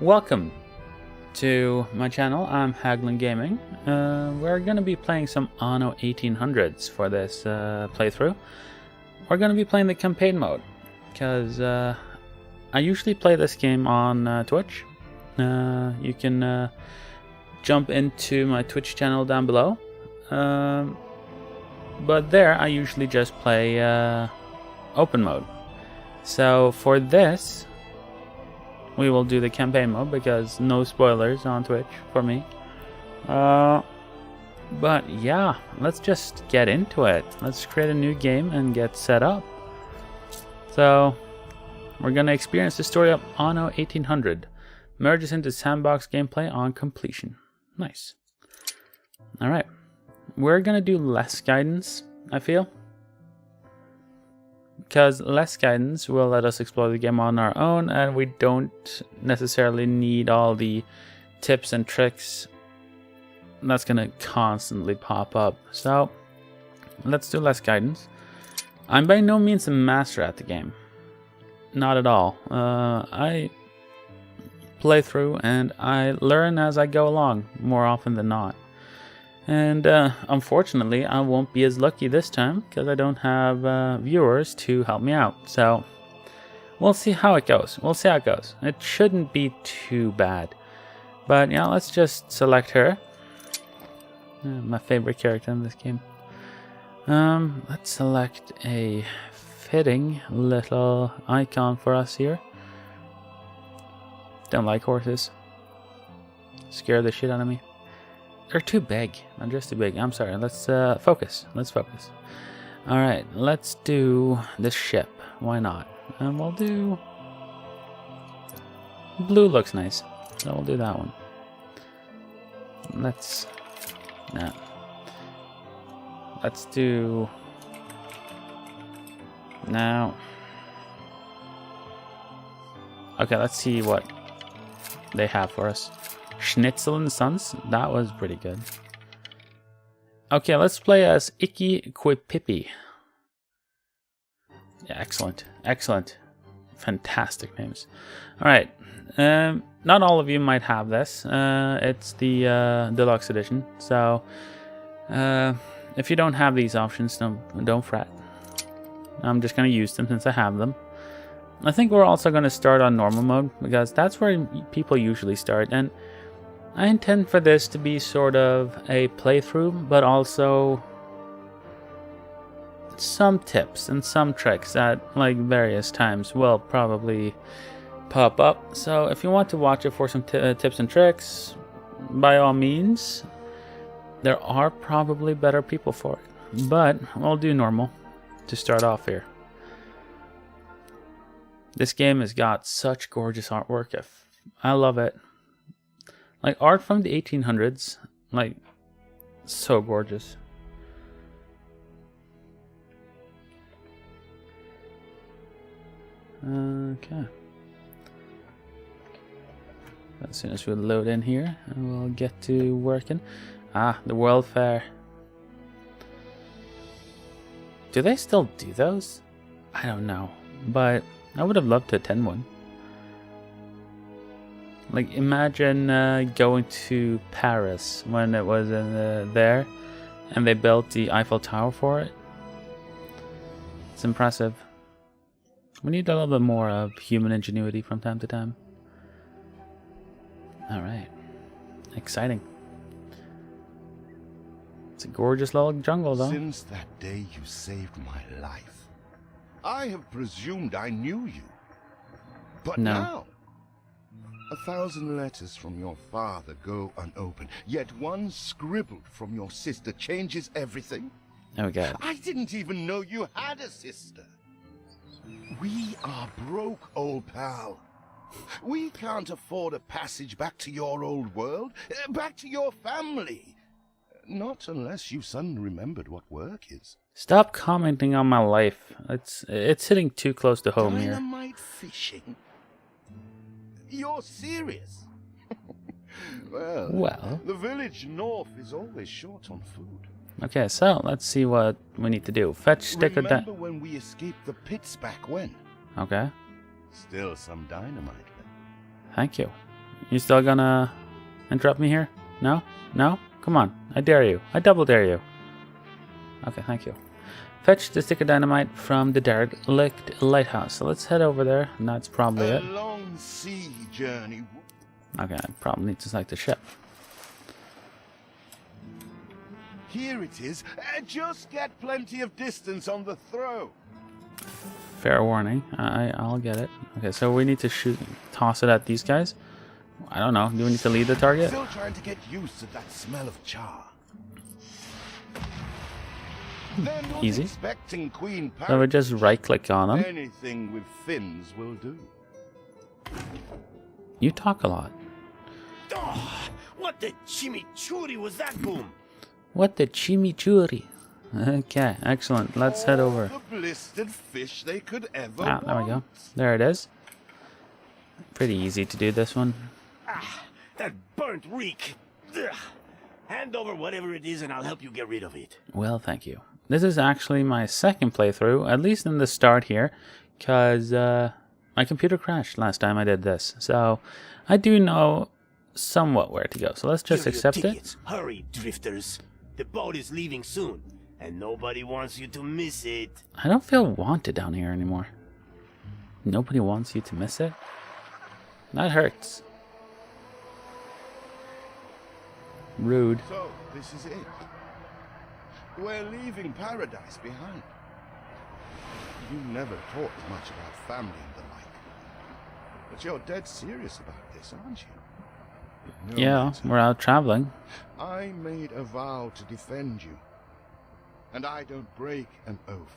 Welcome to my channel. I'm Haglin Gaming. We're going to be playing some Anno 1800s for this playthrough. We're going to be playing the campaign mode because I usually play this game on Twitch. You can jump into my Twitch channel down below. But there I usually just play open mode. So for this, we will do the campaign mode because no spoilers on Twitch for me. But yeah, let's just get into it. Let's create a new game and get set up. So we're gonna experience the story of Anno 1800. Merges into sandbox gameplay on completion. Nice. Alright. We're gonna do less guidance, I feel. Because less guidance will let us explore the game on our own, and we don't necessarily need all the tips and tricks that's gonna constantly pop up. So let's do less guidance. I'm by no means a master at the game, not at all. I play through and I learn as I go along more often than not. And unfortunately, I won't be as lucky this time because I don't have viewers to help me out. So we'll see how it goes. We'll see how it goes. It shouldn't be too bad. But yeah, let's just select her. My favorite character in this game. Let's select a fitting little icon for us here. Don't like horses. Scare the shit out of me. They're too big. They're just too big. I'm sorry. Let's focus. Let's focus. All right. Let's do this ship. Why not? And we'll do... Blue looks nice. So we'll do that one. Let's... Nah. Let's do... Now... Okay, let's see what they have for us. Schnitzel and Sons, that was pretty good. Okay, let's play as Icky Quipipi. Yeah, excellent, excellent, fantastic names. All right, not all of you might have this. It's the deluxe edition, so if you don't have these options, don't fret. I'm just gonna use them since I have them. I think we're also gonna start on normal mode because that's where people usually start, and I intend for this to be sort of a playthrough, but also some tips and some tricks at like various times will probably pop up. So if you want to watch it for some tips and tricks, by all means, there are probably better people for it. But we'll do normal to start off here. This game has got such gorgeous artwork. I love it. Like art from the 1800s, like so gorgeous. Okay. As soon as we load in here, we'll get to working. Ah, the World Fair. Do they still do those? I don't know, but I would have loved to attend one. Like, imagine going to Paris when it was there, and they built the Eiffel Tower for it. It's impressive. We need a little bit more of human ingenuity from time to time. Alright. Exciting. It's a gorgeous little jungle, though. Since that day you saved my life, I have presumed I knew you. But no. Now... 1,000 letters from your father go unopened, yet one scribbled from your sister changes everything. Oh god. I didn't even know you had a sister. We are broke, old pal. We can't afford a passage back to your old world, back to your family. Not unless you suddenly remembered what work is. Stop commenting on my life. It's hitting too close to home here. Dynamite fishing? You're serious? Well, the village north is always short on food. Okay, so let's see what we need to do. Fetch stick of Remember when we escaped the pits back when? Okay. Still some dynamite left. Thank you. You still gonna interrupt me here? No? No? Come on. I dare you. I double dare you. Okay, thank you. Fetch the stick of dynamite from the derelict lighthouse. So let's head over there, and that's probably it. A long sea journey. Okay, I probably need to select the ship. Here it is. Just get plenty of distance on the throw. Fair warning. I'll get it. Okay, so we need to toss it at these guys. I don't know. Do we need to lead the target? Still trying to get used to that smell of char. They're not Easy. expecting Queen So we just right-click on them. Anything with fins will do. You talk a lot. Oh, what the chimichurri was that, Boom? What the chimichurri? Okay, excellent. Let's head over. The blistered fish they could ever Ah, there we go. want. There it is. Pretty easy to do this one. Ah, that burnt reek. Ugh. Hand over whatever it is and I'll help you get rid of it. Well, thank you. This is actually my second playthrough, at least in the start here, because my computer crashed last time I did this. So I do know somewhat where to go. So let's just Here are your accept it. tickets. Hurry, drifters. The boat is leaving soon, and nobody wants you to miss it. I don't feel wanted down here anymore. Nobody wants you to miss it? That hurts. Rude. So, this is it. We're leaving paradise behind. You never talked much about family and the like. But you're dead serious about this, aren't you? No Yeah, matter. we're out traveling. I made a vow to defend you. And I don't break an oath.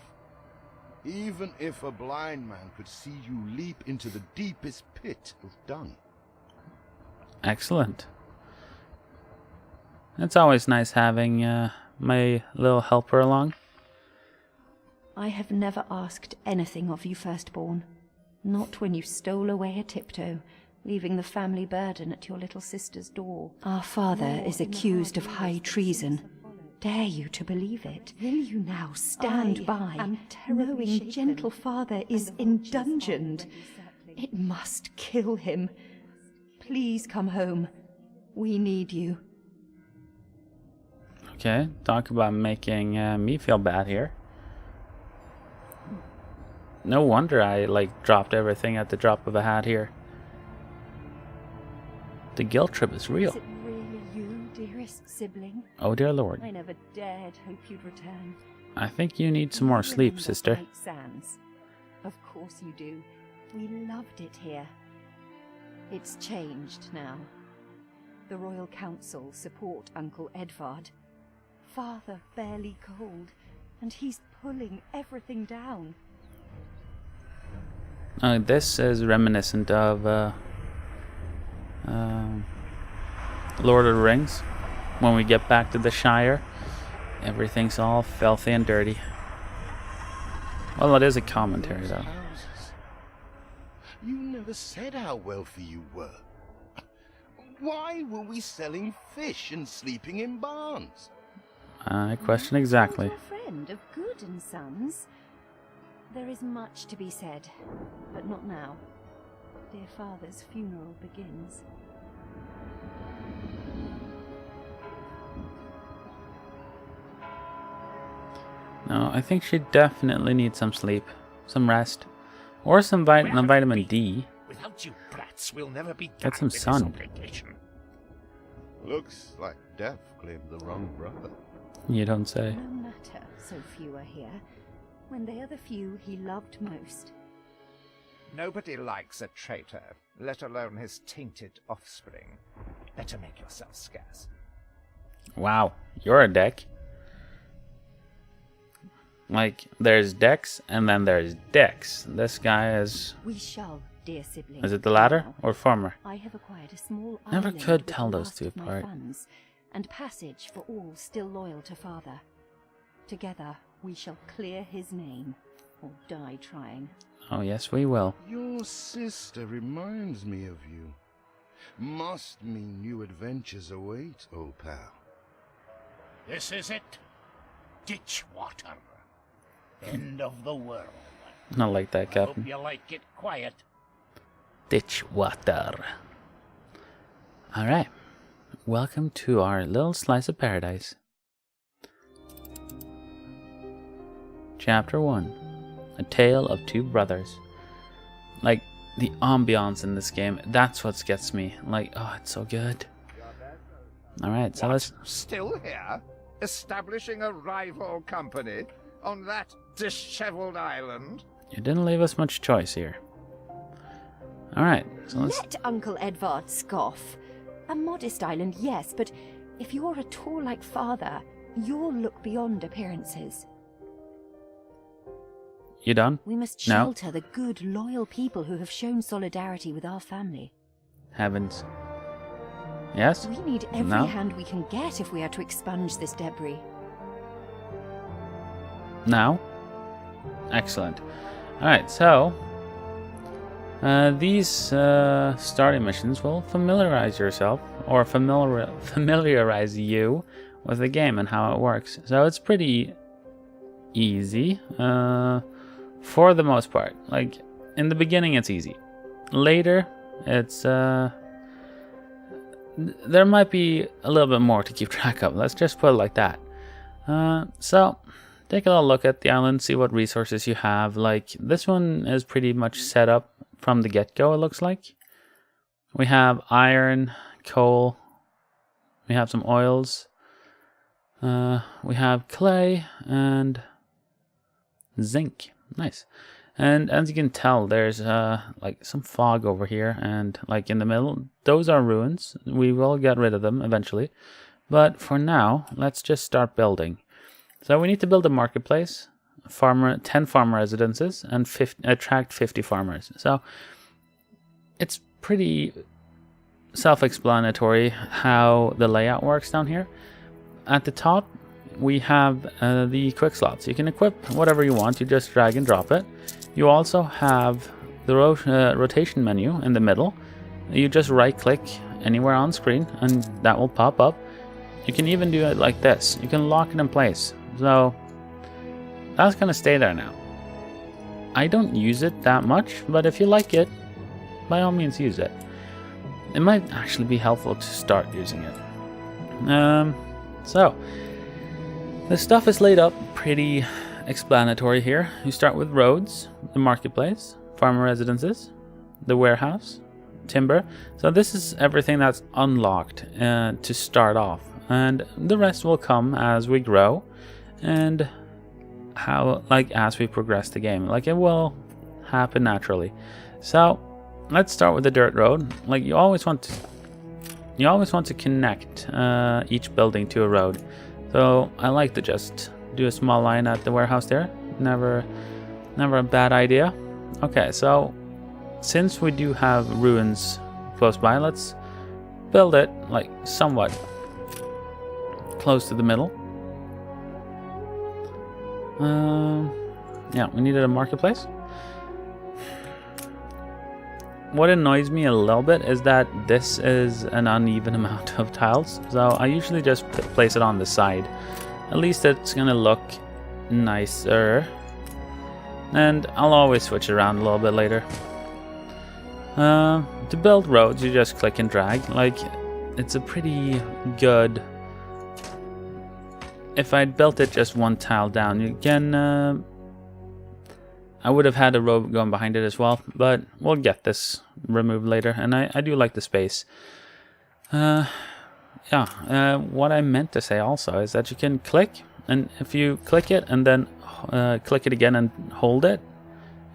Even if a blind man could see you leap into the deepest pit of dung. Excellent. It's always nice having my little helper along. I have never asked anything of you, firstborn. Not when you stole away a tiptoe, leaving the family burden at your little sister's door. Our father is accused of high treason. Dare you to believe it? Will you now stand by, knowing gentle father is indungeoned? It must kill him. Please come home. We need you. Okay, talk about making me feel bad here. No wonder I dropped everything at the drop of a hat here. The guilt trip is real. Is it really you, dearest sibling? Oh dear Lord. I never dared hope you'd return. I think you need some more sleep, Remember sister. White Sands? Of course you do. We loved it here. It's changed now. The Royal Council support Uncle Edvard. Father barely cold, and he's pulling everything down. This is reminiscent of Lord of the Rings. When we get back to the Shire, everything's all filthy and dirty. Well, it is a commentary, though. Houses. You never said how wealthy you were. Why were we selling fish and sleeping in barns? I question exactly. Your friend of Good and Sons. There is much to be said, but not now. Dear father's funeral begins. No, I think she definitely needs some sleep, some rest, or some vitamin D. Without you brats, we'll never be Get done some with this sun. obligation. Looks like Death claimed the wrong brother. You don't say. No matter, so few are here, when they are the few he loved most. Nobody likes a traitor, let alone his tainted offspring. Better make yourself scarce. Wow, you're a deck. Like, there's decks, and then there's decks. This guy is... We shall, dear sibling. Is it the latter Now, or former? I have acquired a small Never island could with tell the those last two of my apart. funds, and passage for all still loyal to father. Together we shall clear his name, or die trying. Oh, yes, we will. Your sister reminds me of you. Must mean new adventures await, old pal. This is it. Ditch water. End of the world. Not like that, Hope Captain. you like it quiet. Ditch water. Alright, welcome to our little slice of paradise. Chapter 1, A Tale of Two Brothers. Like, the ambiance in this game, that's what gets me. Like, oh, it's so good. Alright, so let's... Still here? Establishing a rival company on that disheveled island? You didn't leave us much choice here. Alright, so let's... Let Uncle Edvard scoff. A modest island, yes, but if you're at all like father, you'll look beyond appearances. You done? We must No. shelter the good, loyal people who have shown solidarity with our family. Heavens. Yes? We need every No. hand we can get if we are to expunge this debris. Now? Excellent. Alright, so... these starting missions will familiarize yourself, or familiarize you with the game and how it works. So it's pretty easy, for the most part. Like, in the beginning it's easy. Later, it's... there might be a little bit more to keep track of. Let's just put it like that. So, take a little look at the island, see what resources you have. Like, this one is pretty much set up from the get-go, it looks like. We have iron, coal, we have some oils, we have clay, and zinc. Nice. And as you can tell, there's like some fog over here, and like in the middle, those are ruins. We will get rid of them eventually. But for now, let's just start building. So we need to build a marketplace, 10 farm residences, and attract 50 farmers. So it's pretty self-explanatory how the layout works down here. At the top, we have the quick slots. You can equip whatever you want. You just drag and drop it. You also have the rotation menu in the middle. You just right-click anywhere on screen, and that will pop up. You can even do it like this. You can lock it in place. So that's going to stay there now. I don't use it that much, but if you like it, by all means use it. It might actually be helpful to start using it. So, the stuff is laid up pretty explanatory here. You start with roads, the marketplace, farmer residences, the warehouse, timber. So this is everything that's unlocked to start off. And the rest will come as we grow and as we progress the game. Like, it will happen naturally. So let's start with the dirt road. Like, you always want to connect each building to a road. So I like to just do a small line at the warehouse there. Never a bad idea. Okay, so since we do have ruins close by, let's build it like somewhat close to the middle. Yeah, we needed a marketplace. What annoys me a little bit is that this is an uneven amount of tiles, so I usually just place it on the side. At least it's gonna look nicer. And I'll always switch around a little bit later. To build roads, you just click and drag. Like, it's a pretty good... If I'd built it just one tile down, you can... I would have had a road going behind it as well, but we'll get this removed later, and I do like the space. What I meant to say also is that you can click, and if you click it and then click it again and hold it,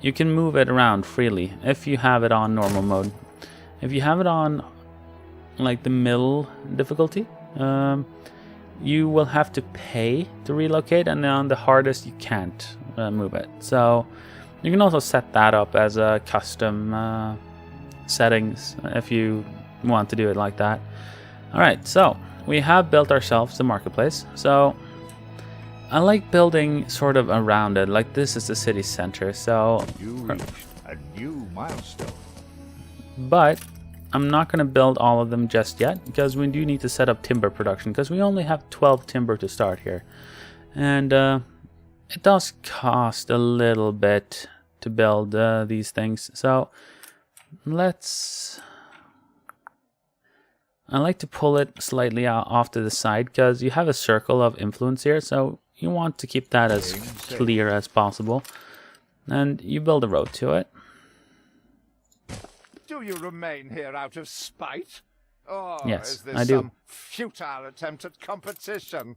you can move it around freely if you have it on normal mode. If you have it on like the middle difficulty, you will have to pay to relocate, and on the hardest you can't move it. So you can also set that up as a custom settings if you want to do it like that. Alright, so we have built ourselves the marketplace. So I like building sort of around it, like this is the city center, so... You reached a new milestone. But I'm not going to build all of them just yet, because we do need to set up timber production, because we only have 12 timber to start here. And it does cost a little bit to build these things, so let's I like to pull it slightly out off to the side because you have a circle of influence here, so you want to keep that as clear as possible. And you build a road to it. Do you remain here out of spite? Or Yes, is this I do. some futile attempt at competition?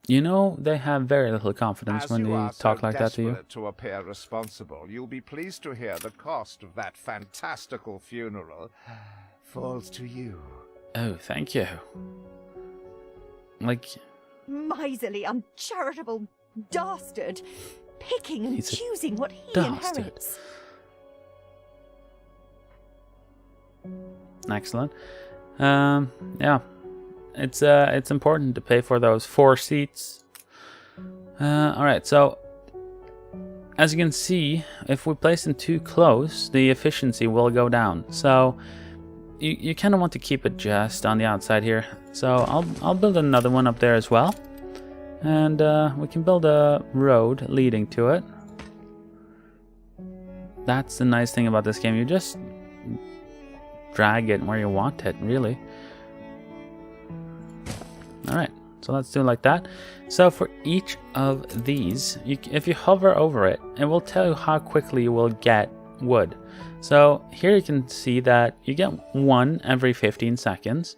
You know, they have very little confidence As when you they are talk so like that to you. desperate to appear responsible, you'll be pleased to hear the cost of that fantastical funeral falls to you. Oh, thank you. Like, Miserly, uncharitable dastard, picking and He's a choosing what he dastard. inherits. excellent. Yeah, it's important to pay for those 4 seats. All right, so as you can see, if we place them too close, the efficiency will go down. So you kind of want to keep it just on the outside here. So I'll build another one up there as well, and we can build a road leading to it. That's the nice thing about this game. You just drag it where you want it, really. All right, so let's do it like that. So for each of these, if you hover over it, it will tell you how quickly you will get wood. So here you can see that you get 1 every 15 seconds,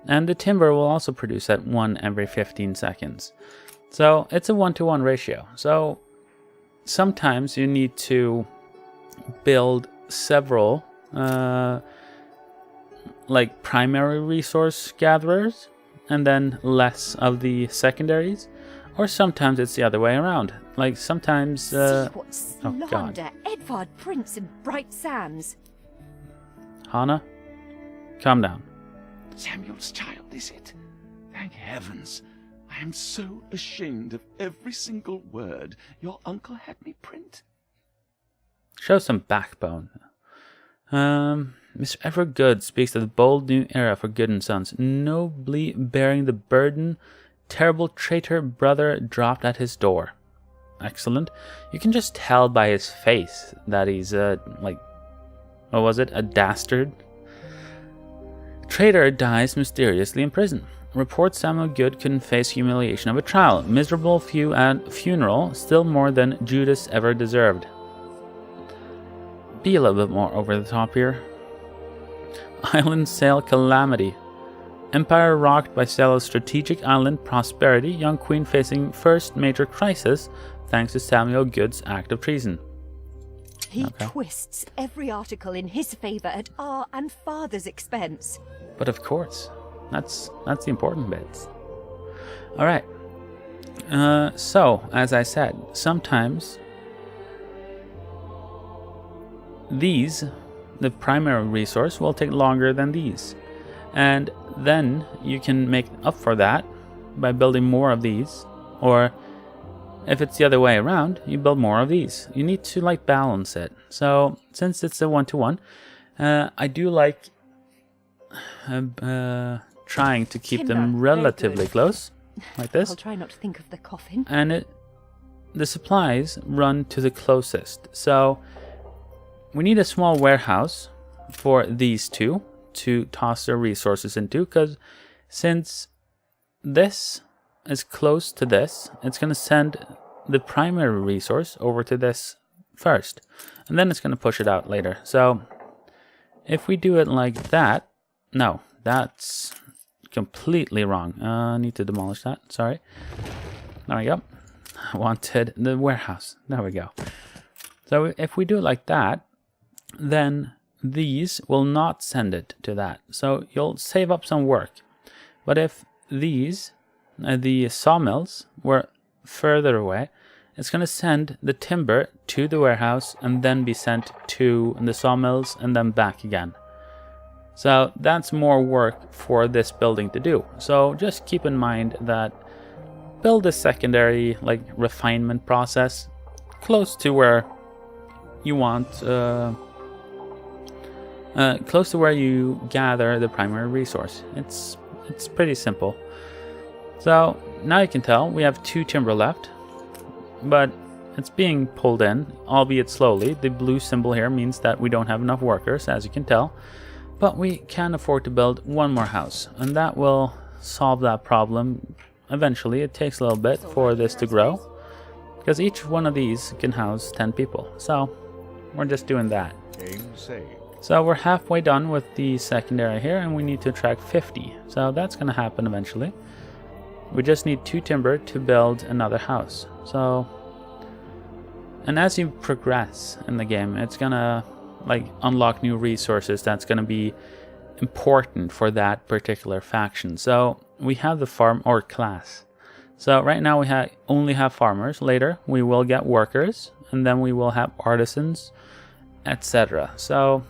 and the timber will also produce at 1 every 15 seconds. So it's a 1-to-1 ratio. So sometimes you need to build several like primary resource gatherers and then less of the secondaries, or sometimes it's the other way around. Like sometimes See what oh god, slander, Edvard Prince of Bright Sands. Hana, calm down. Samuel's child, is it? Thank heavens. I am so ashamed of every single word your uncle had me print. Show some backbone. Mr. Evergood speaks of the bold new era for Good and Sons, nobly bearing the burden terrible traitor brother dropped at his door. Excellent. You can just tell by his face that he's like, what was it? A dastard. Traitor dies mysteriously in prison. Report Samuel Good couldn't face humiliation of a trial. Miserable funeral, still more than Judas ever deserved. Be a little bit more over the top here. Island Sail Calamity. Empire rocked by Sail's strategic island prosperity, young queen facing first major crisis thanks to Samuel Good's act of treason. He Okay. twists every article in his favor at our and father's expense. But of course, that's the important bits. All right. So, as I said, sometimes these, the primary resource, will take longer than these. And then you can make up for that by building more of these. Or if it's the other way around, you build more of these. You need to like balance it. So since it's a 1-to-1, I do like trying to keep them Timber, very relatively good. close, like this. I'll try not to think of the coffin. And the supplies run to the closest. So we need a small warehouse for these two to toss their resources into, because since this is close to this, it's going to send the primary resource over to this first, and then it's going to push it out later. So if we do it like that, no, that's completely wrong. I need to demolish that, sorry. There we go. I wanted the warehouse. There we go. So if we do it like that, then these will not send it to that. So you'll save up some work. But if these, the sawmills, were further away, it's going to send the timber to the warehouse and then be sent to the sawmills and then back again. So that's more work for this building to do. So just keep in mind that build a secondary like refinement process close to where you want, close to where you gather the primary resource. It's pretty simple. So now you can tell we have 2 timber left, but it's being pulled in, albeit slowly. The blue symbol here means that we don't have enough workers, as you can tell. But we can afford to build one more house, and that will solve that problem eventually. It takes a little bit for this to grow, because each one of these can house 10 people. So we're just doing that. So we're halfway done with the second area here, and we need to attract 50. So that's going to happen eventually. We just need 2 timber to build another house. So, and as you progress in the game, it's going to like unlock new resources that's going to be important for that particular faction. So we have the farm or class. So right now we only have farmers. Later we will get workers, and then we will have artisans, etc. So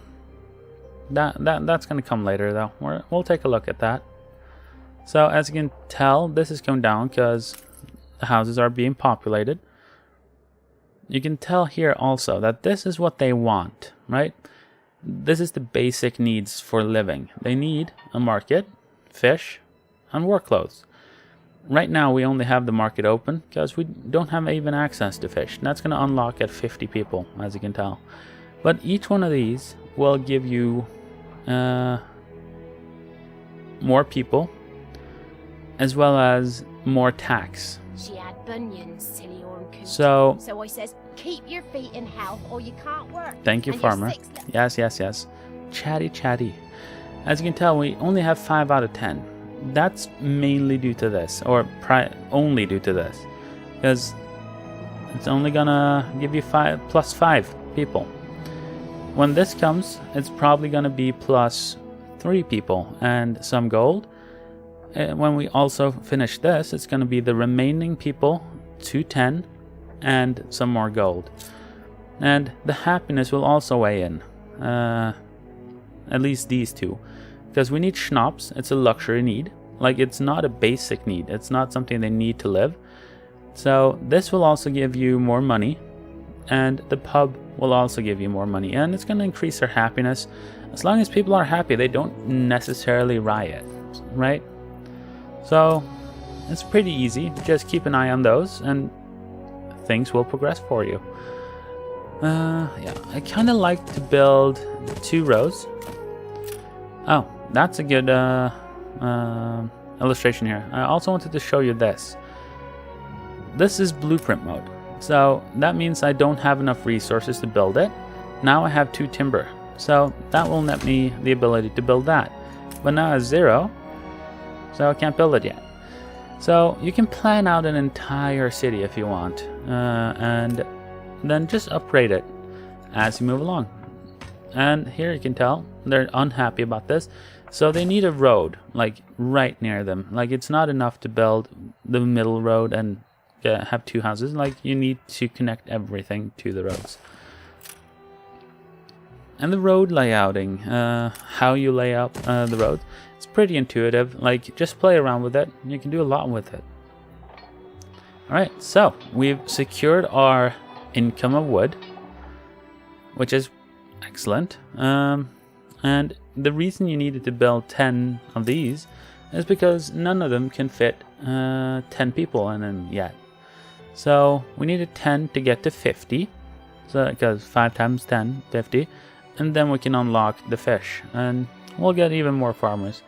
that's going to come later though. We'll take a look at that. So as you can tell, this is going down because the houses are being populated. You can tell here also that this is what they want, right? This is the basic needs for living. They need a market, fish, and work clothes. Right now we only have the market open because we don't have even access to fish. That's going to unlock at 50 people, as you can tell. But each one of these will give you more people, as well as more tax. She had bunions, silly orn coot. So I says, keep your feet in health or you can't work. Thank you, And farmer. you're 6 Yes. Chatty. As you can tell, we only have 5 out of 10. That's mainly due to this, or only due to this, because it's only gonna give you 5 plus 5 people. When this comes, it's probably gonna be plus 3 people and some gold. When we also finish this, it's going to be the remaining people, 210, and some more gold. And the happiness will also weigh in, at least these two, because we need schnapps. It's a luxury need. Like, it's not a basic need. It's not something they need to live. So this will also give you more money, and the pub will also give you more money, and it's going to increase their happiness. As long as people are happy, they don't necessarily riot, right? So it's pretty easy. Just keep an eye on those and things will progress for you. Yeah, I kind of like to build 2 rows. Oh, that's a good illustration here. I also wanted to show you this. This is blueprint mode. So that means I don't have enough resources to build it. Now I have 2 timber. So that will net me the ability to build that. But now I have 0. So I can't build it yet. So you can plan out an entire city if you want, and then just upgrade it as you move along. And here you can tell they're unhappy about this, so they need a road like right near them. Like, it's not enough to build the middle road and have 2 houses. Like, you need to connect everything to the roads. And the road layouting, how you lay out the road, it's pretty intuitive. Like, just play around with it. You can do a lot with it. Alright, so we've secured our income of wood, which is excellent. And the reason you needed to build 10 of these is because none of them can fit 10 people in them yet. So we needed 10 to get to 50. So because 5 times 10, 50. And then we can unlock the fish, and we'll get even more farmers.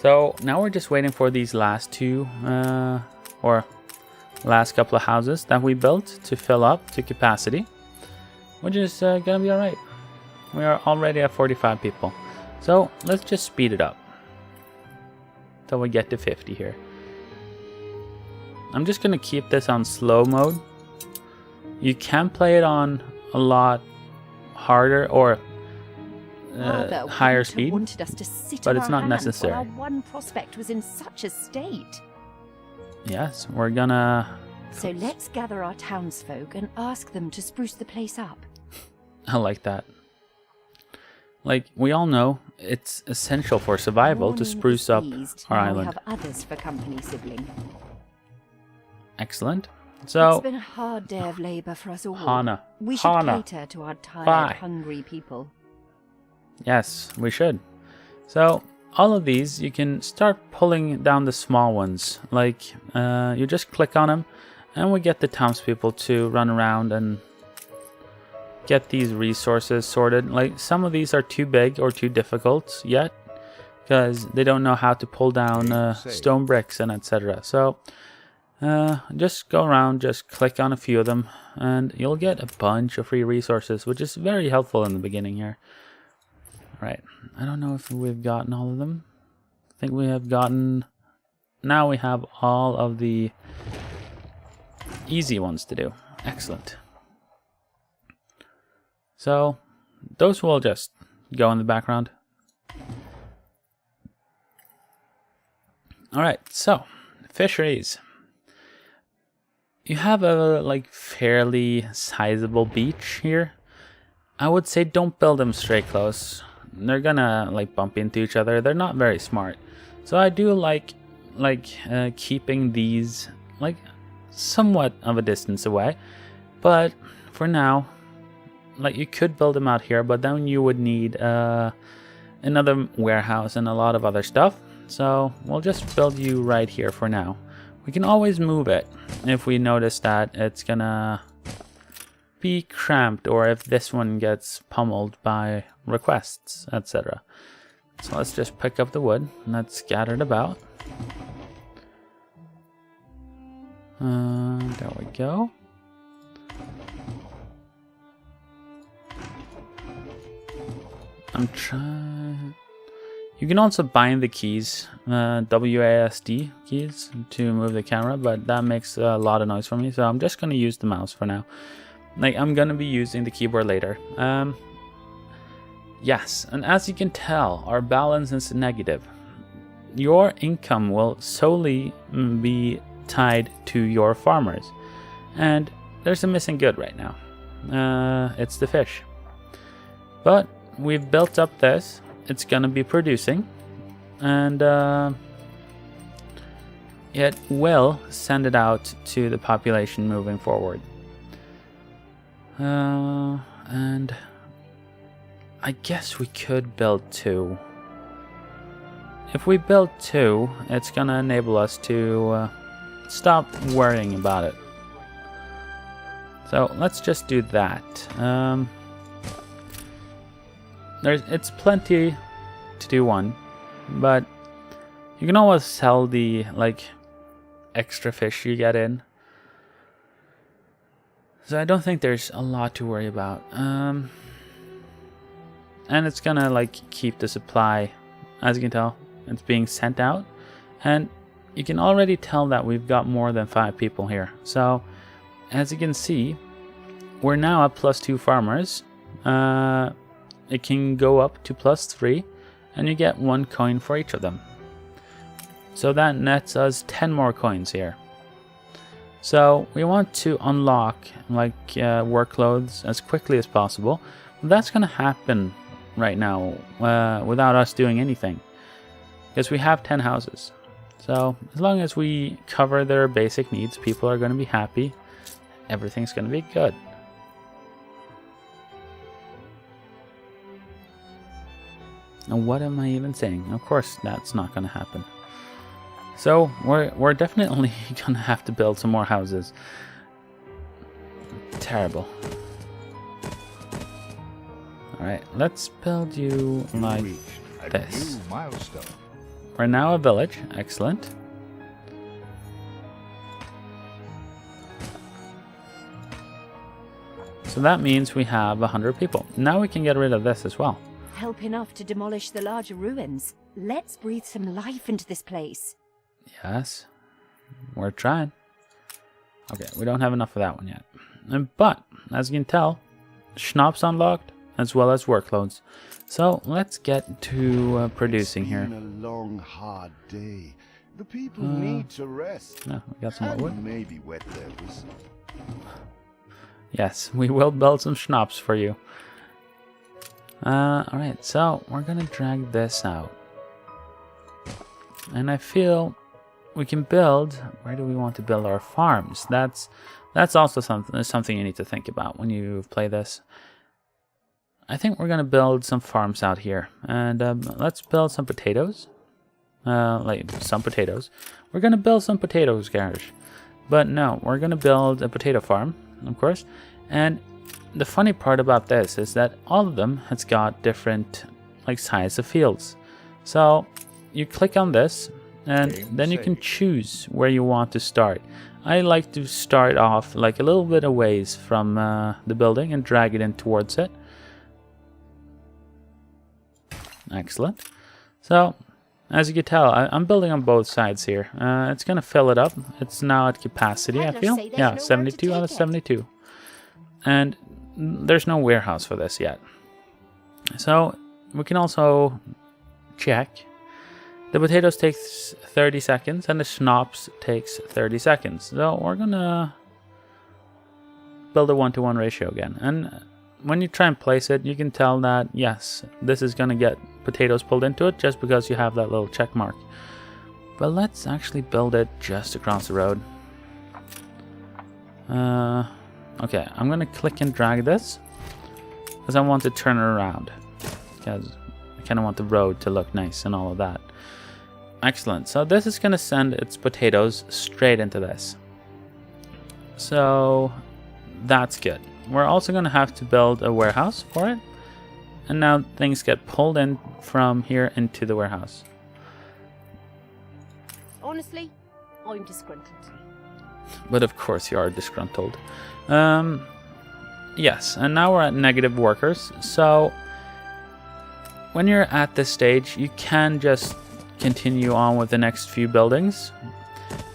So now we're just waiting for these last 2 or last couple of houses that we built to fill up to capacity, which is gonna be alright. We are already at 45 people, so let's just speed it up till we get to 50 here. I'm just gonna keep this on slow mode. You can play it on a lot harder or higher speed, wanted us to sit but on it's our not hands necessary. while our one prospect was in such a state. Yes, we're gonna... So let's gather our townsfolk and ask them to spruce the place up. I like that. Like, we all know it's essential for survival to spruce up our now island. We have others for company, sibling. Excellent. It's So, been a hard day of labor for us all. Hana. We should Hana. cater to our tired, Bye. hungry people. yes, we should. So, all of these, you can start pulling down the small ones. Like, you just click on them, and we get the townspeople to run around and get these resources sorted. Like, some of these are too big or too difficult yet, because they don't know how to pull down stone bricks and etc. So just go around, just click on a few of them, and you'll get a bunch of free resources, which is very helpful in the beginning here. Right, I don't know if we've gotten all of them. I think we have gotten... Now we have all of the easy ones to do. Excellent. So those will just go in the background. Alright, so fisheries. You have a like fairly sizable beach here. I would say don't build them straight close. They're gonna like bump into each other. They're not very smart. So I do like keeping these like somewhat of a distance away. But for now, like you could build them out here, but then you would need another warehouse and a lot of other stuff. So we'll just build you right here for now. We can always move it if we notice that it's gonna be cramped, or if this one gets pummeled by requests, etc. So let's just pick up the wood and that's scattered about. There we go. I'm trying... You can also bind the keys, WASD keys, to move the camera, but that makes a lot of noise for me, so I'm just going to use the mouse for now. Like, I'm going to be using the keyboard later. Yes, and as you can tell, our balance is negative. Your income will solely be tied to your farmers. And there's a missing good right now. It's the fish. But we've built up this. It's gonna be producing, and it will send it out to the population moving forward. And I guess we could build 2. If we build 2, it's gonna enable us to stop worrying about it. So let's just do that. It's plenty to do 1, but you can always sell the like extra fish you get in. So I don't think there's a lot to worry about. And it's gonna like keep the supply. As you can tell, it's being sent out, and you can already tell that we've got more than 5 people here. So as you can see, we're now at +2 farmers. It can go up to +3, and you get 1 coin for each of them. So that nets us 10 more coins here. So we want to unlock like workloads as quickly as possible. That's gonna happen right now without us doing anything, because we have 10 houses. So as long as we cover their basic needs, people are gonna be happy. Everything's gonna be good. And what am I even saying? Of course that's not going to happen. So we're definitely going to have to build some more houses. Terrible. Alright, let's build you like this. We're now a village. Excellent. So that means we have 100 people. Now we can get rid of this as well. Help enough to demolish the larger ruins. Let's breathe some life into this place. Yes, we're trying. Okay, we don't have enough of that one yet. But, as you can tell, schnapps unlocked, as well as workloads. So, let's get to producing here. It's been a long, hard day. The people need to rest. No, we got some more wood. And maybe wet their whistle. Yes, we will build some schnapps for you. Alright, so we're gonna drag this out. And I feel we can build... Where do we want to build our farms? That's also something you need to think about when you play this. I think we're gonna build some farms out here. And let's build some potatoes. Like, some potatoes. We're gonna build some potatoes, garage. But no, we're gonna build a potato farm, of course. And the funny part about this is that all of them has got different like size of fields. So you click on this and then you can choose where you want to start. I like to start off like a little bit a ways from the building and drag it in towards it. Excellent. So as you can tell, I'm building on both sides here. It's gonna fill it up. It's now at capacity, I feel. Yeah, 72 out of 72. And there's no warehouse for this yet. So we can also check. The potatoes takes 30 seconds and the schnapps takes 30 seconds. So we're gonna build a 1-to-1 ratio again. And when you try and place it, you can tell that yes, this is gonna get potatoes pulled into it just because you have that little check mark. But let's actually build it just across the road. Okay, I'm gonna click and drag this because I want to turn it around because I kind of want the road to look nice and all of that. Excellent. So this is gonna send its potatoes straight into this. So that's good. We're also gonna have to build a warehouse for it. And now things get pulled in from here into the warehouse. Honestly, I'm disgruntled. But of course you are disgruntled. Yes, and now we're at negative workers. So when you're at this stage, you can just continue on with the next few buildings,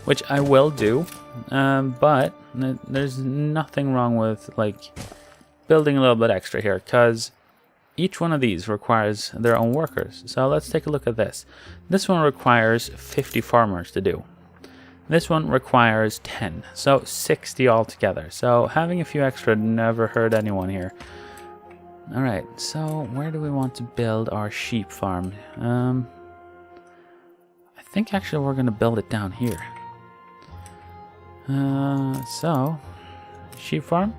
which I will do. But there's nothing wrong with like building a little bit extra here, because each one of these requires their own workers. So let's take a look at this. This one requires 50 farmers to do. This one requires 10, so 60 altogether. So having a few extra never hurt anyone here. All right, so where do we want to build our sheep farm? I think actually we're gonna build it down here. So sheep farm.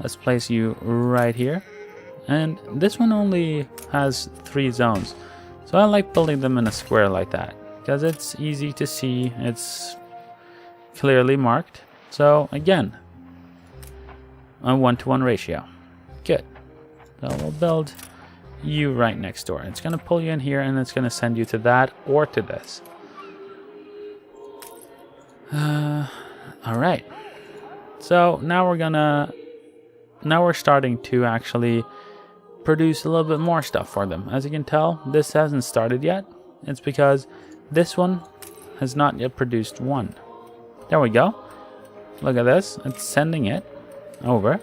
Let's place you right here. And this one only has 3 zones. So I like building them in a square like that, because it's easy to see, it's clearly marked. So again, a 1-to-1 ratio. Good. So we'll build you right next door. It's going to pull you in here and it's going to send you to that or to this. All right. So now we're starting to actually produce a little bit more stuff for them. As you can tell, this hasn't started yet. It's because this one has not yet produced one. There we go. Look at this. It's sending it over.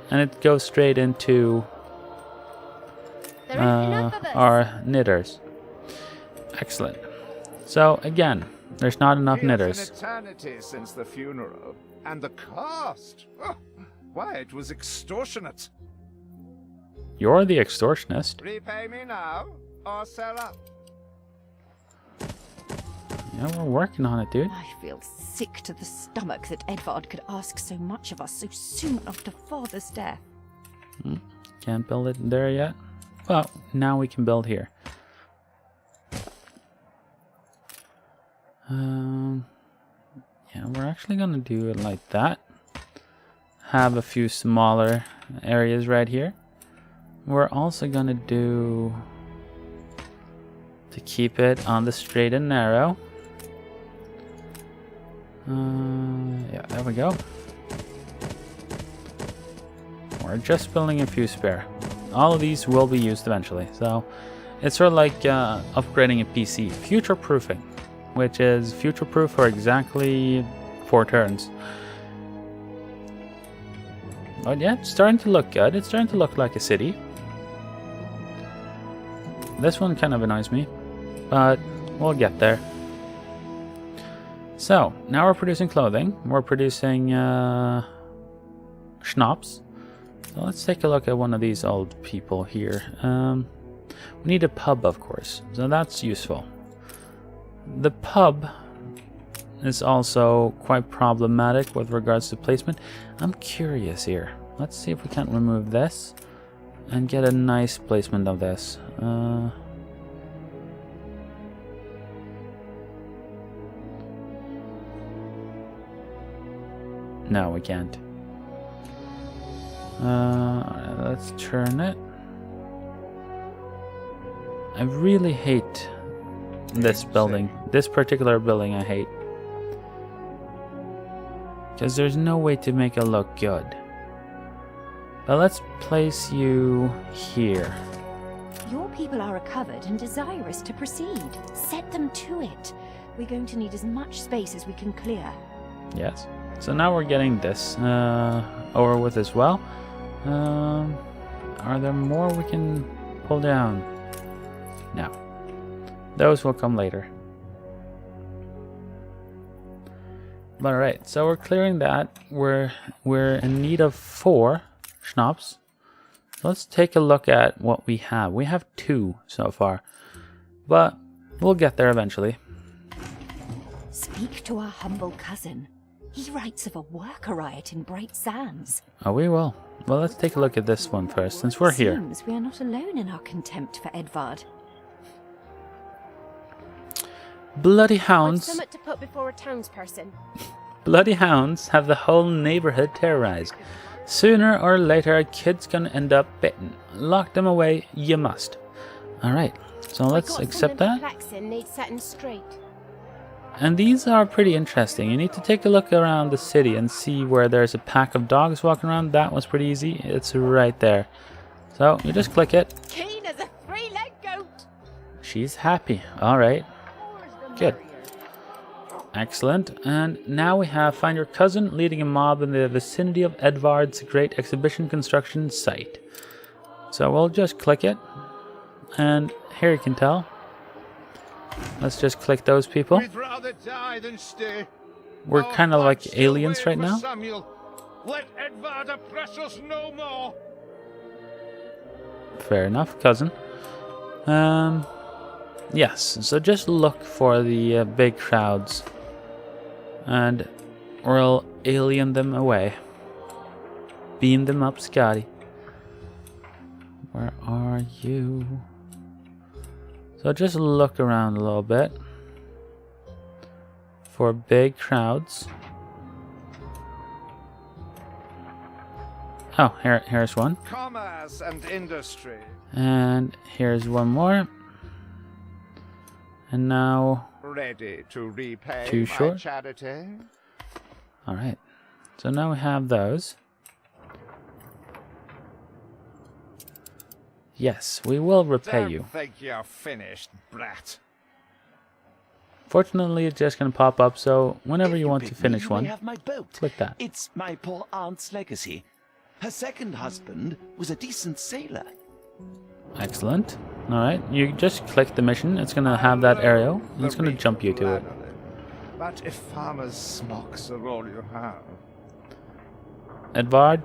And it goes straight into our knitters. Excellent. So again, there's not enough knitters. An eternity since the funeral. And the cost. Oh, why, it was extortionate. You're the extortionist. Repay me now, or sell up. Yeah, we're working on it, dude. I feel sick to the stomach that Edvard could ask so much of us so soon after father's death. Can't build it there yet. Well, now we can build here. Yeah, we're actually gonna do it like that. Have a few smaller areas right here. We're also gonna do, to keep it on the straight and narrow. Yeah, there we go. We're just building a few spare. All of these will be used eventually, so it's sort of like upgrading a PC, future-proofing, which is future-proof for exactly 4 turns. But yeah, it's starting to look good. It's starting to look like a city. This one kind of annoys me, but we'll get there. So, now we're producing clothing. We're producing schnapps. So let's take a look at one of these old people here. We need a pub, of course, so that's useful. The pub is also quite problematic with regards to placement. I'm curious here. Let's see if we can't remove this and get a nice placement of this. No, we can't. Let's turn it. I really hate this building. This particular building I hate. Because there's no way to make it look good. But let's place you here. Your people are recovered and desirous to proceed. Set them to it. We're going to need as much space as we can clear. Yes. So now we're getting this over with as well. Are there more we can pull down? No. Those will come later. But alright, so we're clearing that. We're in need of 4 schnapps. Let's take a look at what we have. We have 2 so far. But we'll get there eventually. Speak to our humble cousin. He writes of a worker riot in Bright Sands. Oh, we will. Well, let's take a look at this one first, since we're here. Seems we are not alone in our contempt for Edvard. Bloody I've hounds. something to put before a townsperson. Bloody hounds have the whole neighborhood terrorized. Sooner or later, a kid's gonna end up bitten. Lock them away, you must. Alright, so let's accept that. Perplexing needs setting straight. And these are pretty interesting. You need to take a look around the city and see where there's a pack of dogs walking around. That was pretty easy. It's right there. So you just click it. Keen as a 3-legged goat. She's happy. Alright. Good. Excellent. And now we have find your cousin leading a mob in the vicinity of Edvard's great exhibition construction site. So we'll just click it. And here you can tell. Let's just click those people. We'd rather die than stay. We're Our kind of hearts like still aliens wait right for now. Samuel. Let Edvard oppress us no more. Fair enough, cousin. Yes, so just look for the big crowds. And we'll alien them away. Beam them up, Scotty. Where are you? So just look around a little bit. For big crowds. Oh, here's one. Commerce and industry. And here's one more. And now... Ready to repay Too my short? charity? Alright. So now we have those. Yes, we will repay Don't you. think you're finished, brat. Fortunately, it's just going to pop up, so whenever If you want to pick me, finish you may one, have my boat. click that. It's my poor aunt's legacy. Her second husband was a decent sailor. Excellent. Alright, you just click the mission. It's going to have that arrow, and it's going to jump you to it. But if farmers' smocks are all you have, Edvard,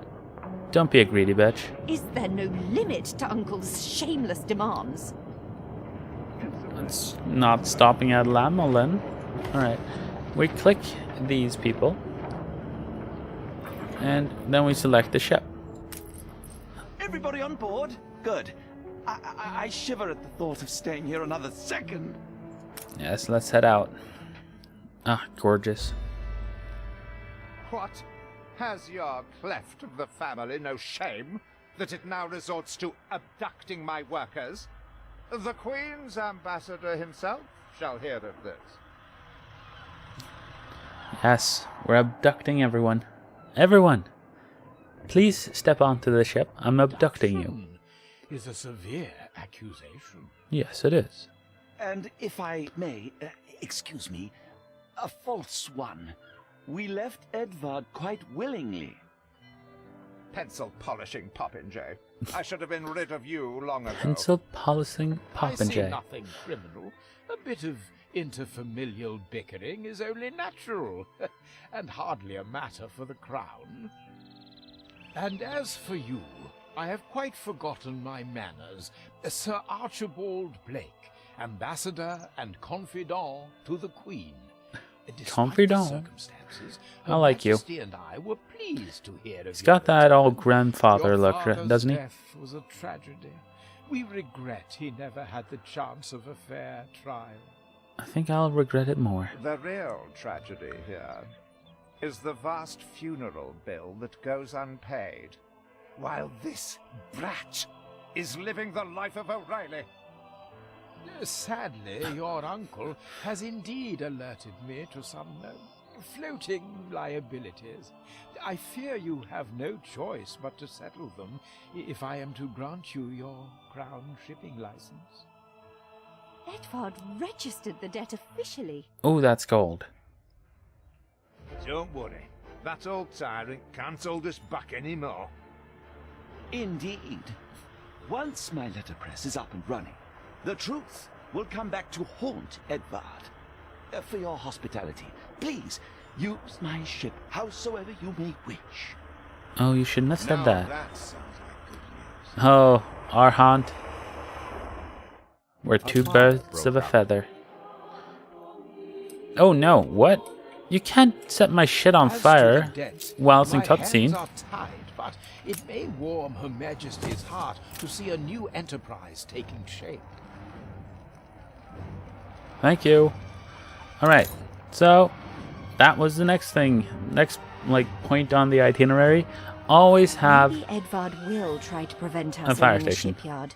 don't be a greedy bitch. Is there no limit to Uncle's shameless demands? It's not stopping at Lamel then. Alright, we click these people, and then we select the ship. Everybody on board? Good. I shiver at the thought of staying here another second. Yes, let's head out. Ah, gorgeous. what? Has your cleft of the family no shame that it now resorts to abducting my workers? The Queen's ambassador himself shall hear of this. Yes, we're abducting everyone. Everyone! Please step onto the ship. I'm abducting you. Is a severe accusation. Yes, it is. And if I may, excuse me, a false one. We left Edvard quite willingly. Pencil polishing popinjay. I should have been rid of you long ago. Pencil polishing I see Popinjay. nothing criminal. A bit of interfamilial bickering is only natural, and hardly a matter for the crown. And as for you, I have quite forgotten my manners. Sir Archibald Blake, ambassador and confidant to the Queen. Despite Confidant? the circumstances, I like you. Her Majesty and I were pleased to hear of He's got your that old return. grandfather Your look, father's doesn't he? death was a tragedy. We regret he never had the chance of a fair trial. I think I'll regret it more. The real tragedy here is the vast funeral bill that goes unpaid. while this brat is living the life of O'Reilly. Sadly, your uncle has indeed alerted me to some floating liabilities. I fear you have no choice but to settle them if I am to grant you your crown shipping license. Edvard registered the debt officially. Oh, that's gold. Don't worry, that old tyrant can't hold us back anymore. Indeed. Once my letterpress is up and running, the truth will come back to haunt Edvard. For your hospitality, please use my ship howsoever you may wish. Oh, you shouldn't have said Now that. that sounds like good news. Oh, our haunt. We're two fire birds broke of a out. feather. Oh no, what? You can't set my shit on As to fire the debt, while it's in my hands cutscene. are tied, but it may warm Her Majesty's heart to see a new enterprise taking shape. Thank you. Alright, so that was the next thing. Next, point on the itinerary. Always have... Maybe Edvard will try to prevent a us fire in the station. shipyard.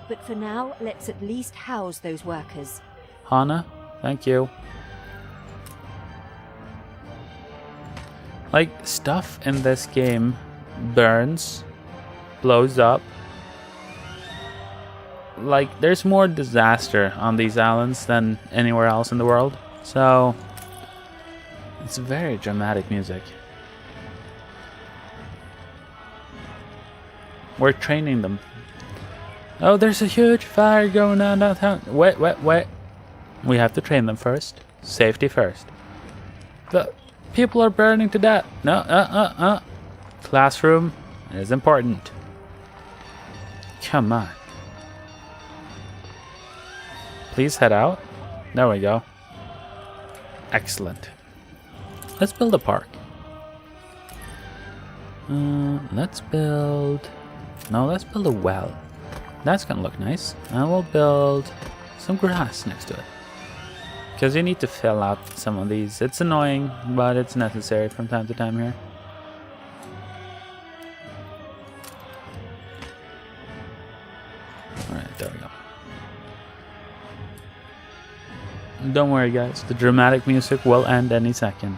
But for now, let's at least house those workers. Hana, thank you. Like, stuff in this game burns, blows up. Like, there's more disaster on these islands than anywhere else in the world. So, it's very dramatic music. We're training them. Oh, there's a huge fire going on downtown. Wait, wait, wait. We have to train them first. Safety first. The people are burning to death. No, Classroom is important. Come on. Please head out. There we go. Excellent. Let's build a park. Let's build... No, let's build a well. That's gonna look nice. And we'll build some grass next to it. Because you need to fill out some of these. It's annoying, but it's necessary from time to time here. Alright, there we go. Don't worry guys, the dramatic music will end any second.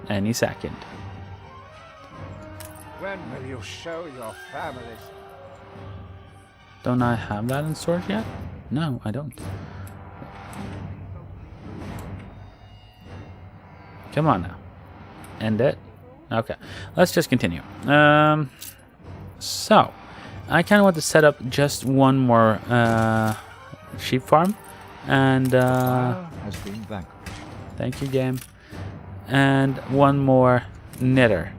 Any second. When will you show your families? Don't I have that in storage yet? No, I don't. Come on now. End it. Okay, let's just continue. So, I kind of want to set up just one more sheep farm. And, Has been vanquished. thank you, game. And one more knitter.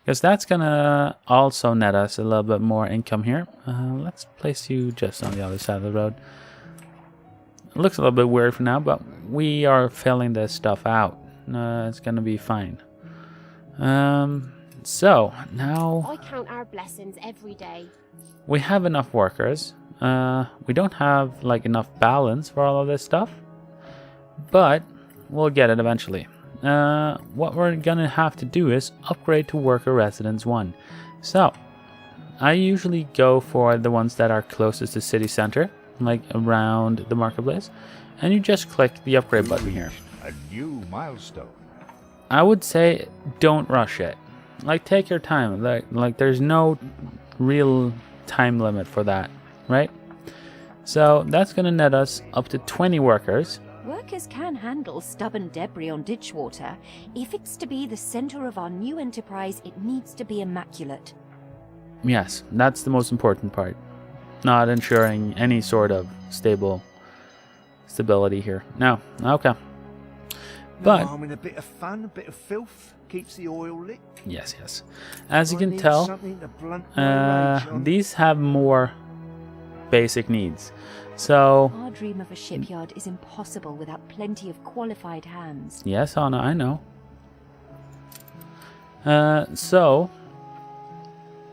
Because that's gonna also net us a little bit more income here. Let's place you just on the other side of the road. It looks a little bit weird for now, but we are filling this stuff out. It's gonna be fine. So now I count our blessings every day. we have enough workers. We don't have like enough balance for all of this stuff, but we'll get it eventually. What we're gonna have to do is upgrade to worker residence 1. So I usually go for the ones that are closest to city center, like around the marketplace, and you just click the upgrade button here. A new milestone. I would say don't rush it. Like, take your time. Like there's no real time limit for that, right? So that's gonna net us up to 20 workers. Workers can handle stubborn debris on ditchwater. If it's to be the center of our new enterprise, it needs to be immaculate. Yes, that's the most important part. Not ensuring any sort of stability here. No, okay. But I mean, a bit of fun, a bit of filth keeps the oil lit. yes. As you I can need tell, something to blunt my rage on. these have more basic needs. So Our dream of a shipyard is impossible without plenty of qualified hands. yes, Anna, I know. So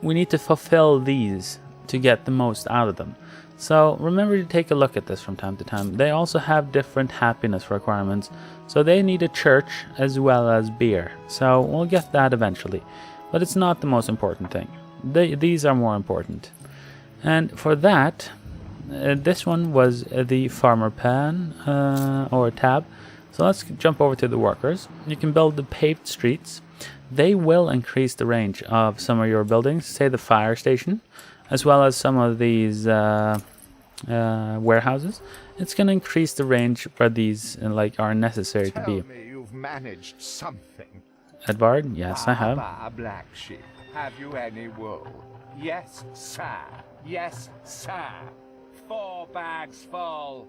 we need to fulfill these to get the most out of them. So remember to take a look at this from time to time. They also have different happiness requirements. So they need a church as well as beer. So we'll get that eventually. But it's not the most important thing. These are more important. And for that, this one was the farmer pan or tab. So let's jump over to the workers. You can build the paved streets. They will increase the range of some of your buildings, say the fire station, as well as some of these warehouses. It's going to increase the range where these are necessary to be. Tell me you've managed something. Edvard, yes, I have. Black sheep, have you any wool? Yes, sir. Yes, sir. 4 bags full.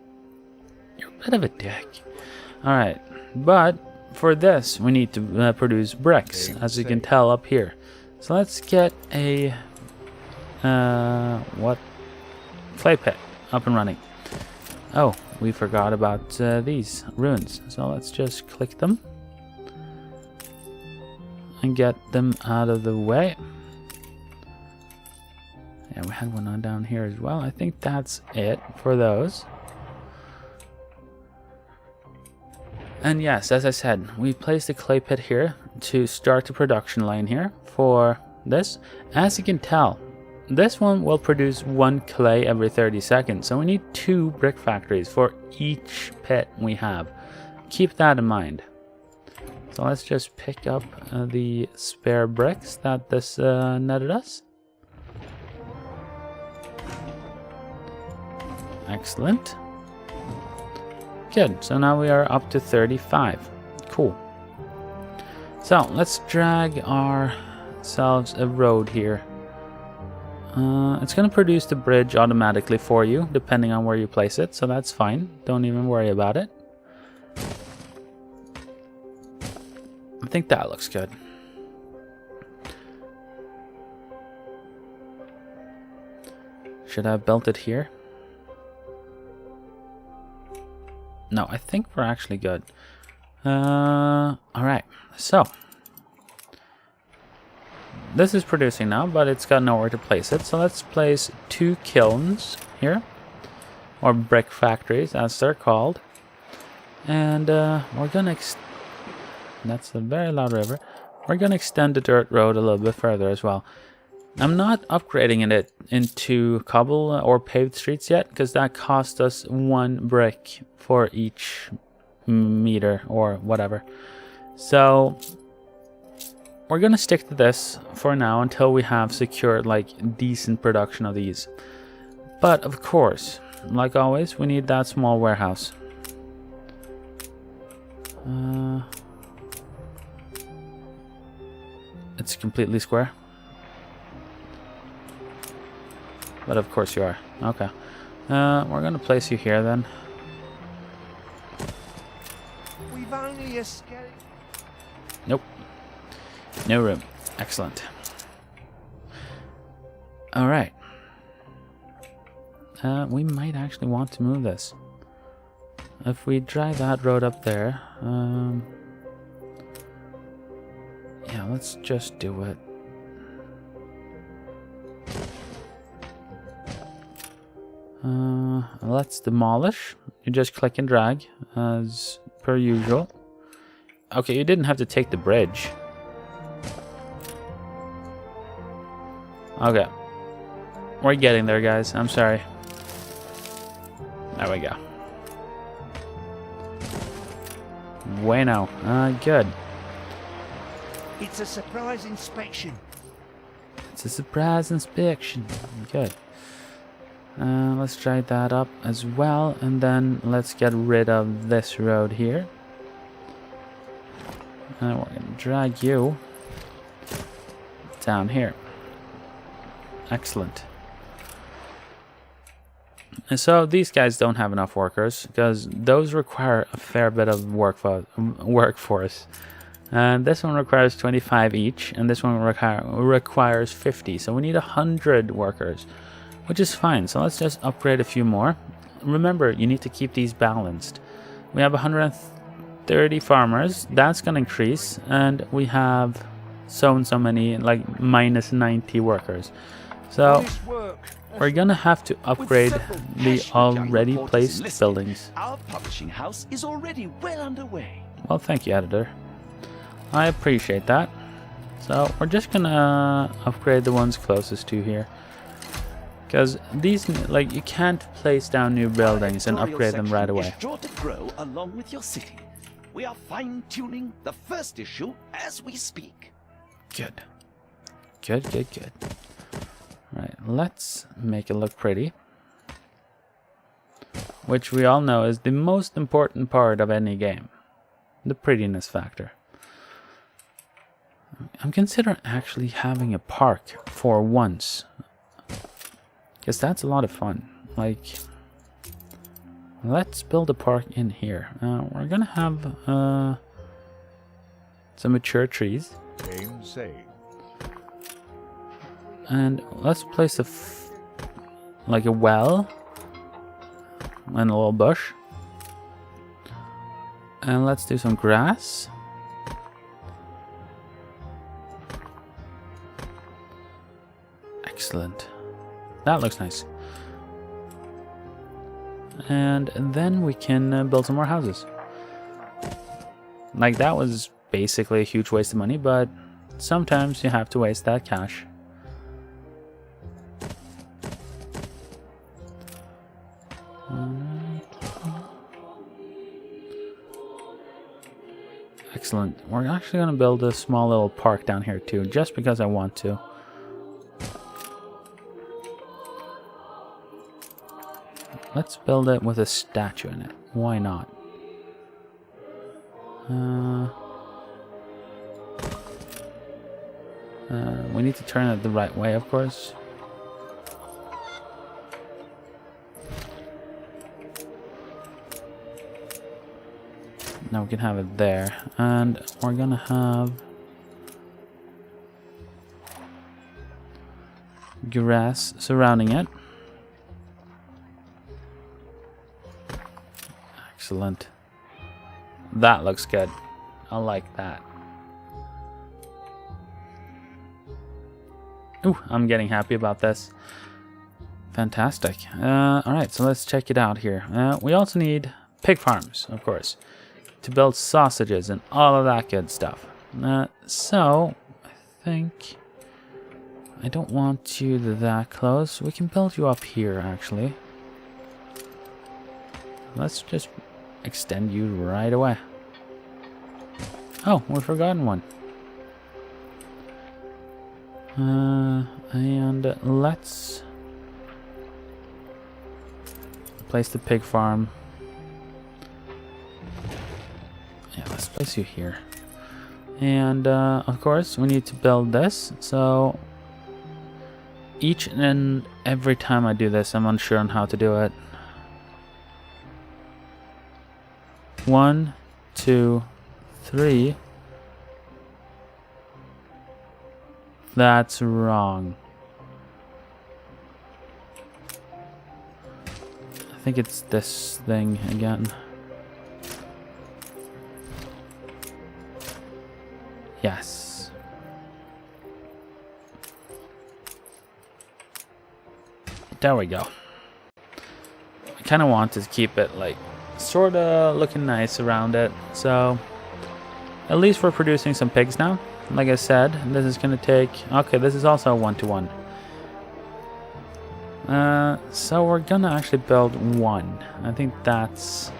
You're a bit of a dick. Alright, but for this we need to produce bricks, as you can tell up here. So let's get a clay pit up and running. Oh, we forgot about these ruins. So let's just click them and get them out of the way. Yeah, we had one on down here as well. I think that's it for those. And yes, as I said, we placed a clay pit here to start the production line here for this. As you can tell, this one will produce 1 clay every 30 seconds. So we need 2 brick factories for each pit we have. Keep that in mind. So let's just pick up the spare bricks that this netted us. Excellent. Good, so now we are up to 35. Cool. So let's drag ourselves a road here. It's going to produce the bridge automatically for you, depending on where you place it, so that's fine. Don't even worry about it. I think that looks good. Should I have built it here? No, I think we're actually good. Alright, so this is producing now, but it's got nowhere to place it. So let's place 2 kilns here, or brick factories as they're called. And we're gonna that's a very loud river. We're gonna extend the dirt road a little bit further as well. I'm not upgrading it into cobble or paved streets yet, because that cost us 1 brick for each meter or whatever. So we're gonna stick to this for now until we have secured decent production of these. But of course, like always, we need that small warehouse. It's completely square. But of course you are. Okay. We're gonna place you here then. We've only escaped. Nope. No room. Excellent. Alright. We might actually want to move this. If we drag that road up there, yeah, let's just do it. Let's demolish. You just click and drag as per usual. Okay, you didn't have to take the bridge. Okay. We're getting there, guys. I'm sorry. There we go. Bueno. Good. It's a surprise inspection. It's a surprise inspection. Good. Let's try that up as well, and then let's get rid of this road here. And we're gonna drag you down here. Excellent. And so these guys don't have enough workers, because those require a fair bit of workforce. And this one requires 25 each, and this one requires 50. So we need 100 workers, which is fine. So let's just upgrade a few more. Remember, you need to keep these balanced. We have 130 farmers. That's going to increase. And we have so many, like minus 90 workers. So Nice work. we're gonna have to upgrade several the passionate young already reporters placed enlisted, buildings. Our publishing house is already well underway. Well, thank you, editor. I appreciate that. So we're just gonna upgrade the ones closest to here. Because these, like, you can't place down new buildings and Editorial upgrade them right section away. is sure to grow along with your city. We are fine-tuning the first issue as we speak. Good. Good, good, good. Right, let's make it look pretty. Which we all know is the most important part of any game. The prettiness factor. I'm considering actually having a park for once. Because that's a lot of fun. Like, let's build a park in here. We're gonna have some mature trees. Game saved. And let's place like a well and a little bush. And let's do some grass. Excellent. That looks nice. And then we can build some more houses. Like, that was basically a huge waste of money, but sometimes you have to waste that cash. Excellent. We're actually going to build a small little park down here too, just because I want to. Let's build it with a statue in it. Why not? We need to turn it the right way, of course. Now we can have it there. And we're gonna have grass surrounding it. Excellent. That looks good. I like that. Ooh, I'm getting happy about this. Fantastic. Alright, so let's check it out here. We also need pig farms, of course, to build sausages and all of that good stuff. So, I think I don't want you that close. We can build you up here, actually. Let's just extend you right away. Oh, we've forgotten one. And let's place the pig farm. Yeah, let's place you here. And of course, we need to build this. So each and every time I do this, I'm unsure on how to do it. 1, 2, 3. That's wrong. I think it's this thing again. Yes. There we go. I kind of wanted to keep it like sort of looking nice around it. So at least we're producing some pigs now. Like I said, this is going to take... Okay, this is also a 1-to-1. So we're going to actually build one. I think that's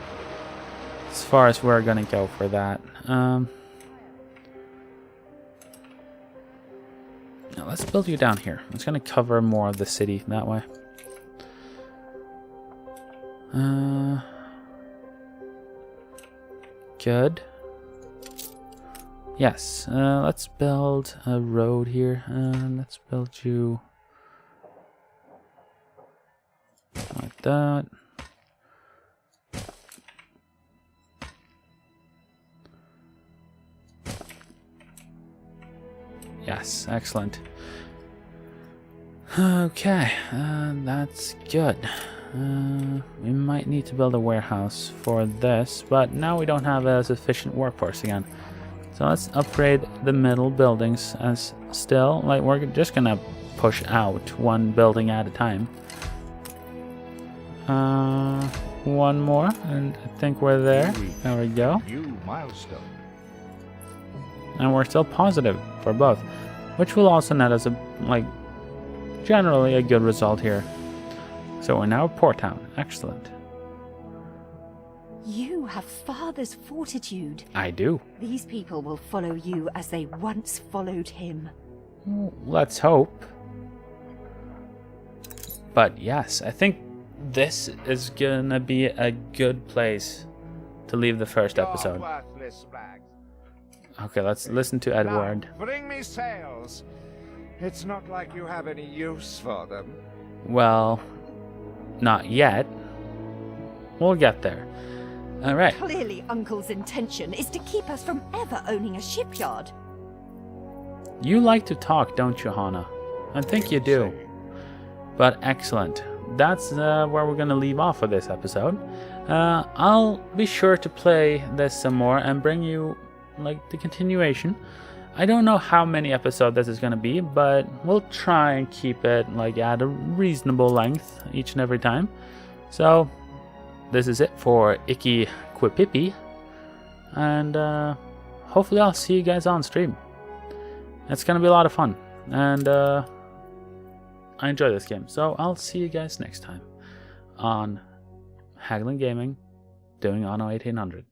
as far as we're going to go for that. Now let's build you down here. It's going to cover more of the city that way. Good. Yes, let's build a road here. Let's build you like that. Yes, excellent. Okay, that's good. We might need to build a warehouse for this, but now we don't have a sufficient workforce again. So let's upgrade the middle buildings as still, like we're just gonna push out one building at a time. One more, and I think we're there. There we go. New milestone. And we're still positive for both, which will also net us generally a good result here. So we're now Port Town. Excellent. You have father's fortitude. I do. These people will follow you as they once followed him. Let's hope. But yes, I think this is gonna be a good place to leave the first episode. Worthless rags. Okay, let's listen to Edward. Now, bring me sails. It's not like you have any use for them. Well, not yet. We'll get there. All right. Clearly, Uncle's intention is to keep us from ever owning a shipyard. You like to talk, don't you, Hana? I think you do. But excellent. That's where we're going to leave off for this episode. I'll be sure to play this some more and bring you the continuation. I don't know how many episodes this is going to be, but we'll try and keep it at a reasonable length each and every time. So this is it for Icky Quipipi, and hopefully I'll see you guys on stream. It's going to be a lot of fun, and I enjoy this game. So I'll see you guys next time on Haggling Gaming, doing Anno 1800.